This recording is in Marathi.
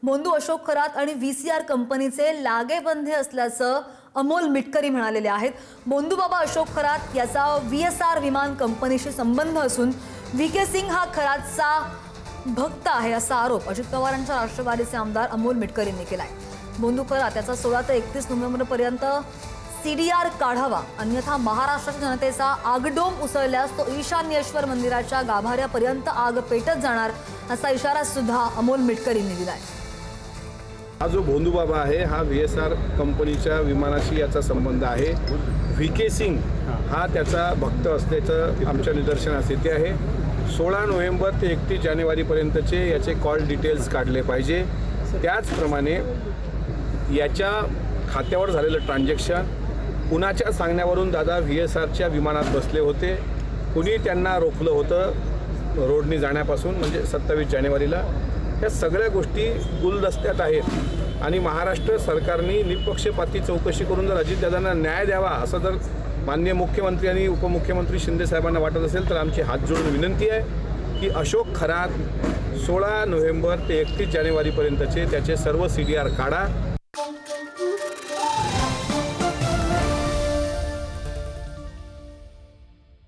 बोंधू अशोक खरात आणि VCR कंपनीचे लागेबंधे असल्याचं अमोल मिटकरी म्हणालेले आहेत। बोंधू बाबा अशोक खरात याचा VSR विमान कंपनीशी संबंध असून VK सिंग हा खरातचा भक्त आहे असा आरोप अजित पवारांच्या राष्ट्रवादीचे आमदार अमोल मिटकरी यांनी केलाय। बोंधू खरात याचा 16 ते 31 नोव्हेंबरपर्यंत CDR काढावा, अन्यथा महाराष्ट्राच्या जनतेचा आगडोंब उसळल्यास तो ईशान्येश्वर मंदिराच्या गाभाऱ्यापर्यंत आग पेटत जाणार असा इशारा सुद्धा अमोल मिटकरी यांनी दिलाय। हा जो बोंधू बाबा आहे हा VSR कंपनीच्या विमानाशी याचा संबंध आहे। VK सिंग हा त्याचा भक्त असल्याचं आमच्या निदर्शनास येते आहे। 16 नोव्हेंबर ते 31 जानेवारीपर्यंतचे याचे कॉल डिटेल्स काढले पाहिजे। त्याचप्रमाणे याच्या खात्यावर झालेलं ट्रान्झॅक्शन, कुणाच्या सांगण्यावरून दादा VSRच्या विमानात बसले होते, कुणी त्यांना रोखलं होतं रोडनी जाण्यापासून, म्हणजे 27 जानेवारीला, या सगळ्या गोष्टी गुलदस्त्यात आहेत। आणि महाराष्ट्र सरकारने निपक्षपाती चौकशी करून जर अजितदादांना न्याय द्यावा असं जर माननीय मुख्यमंत्री आणि उपमुख्यमंत्री शिंदे साहेबांना वाटत असेल तर आमची हात जोडून विनंती आहे की अशोक खरात 16 नोव्हेंबर ते 31 जानेवारीपर्यंतचे त्याचे सर्व CDR काढा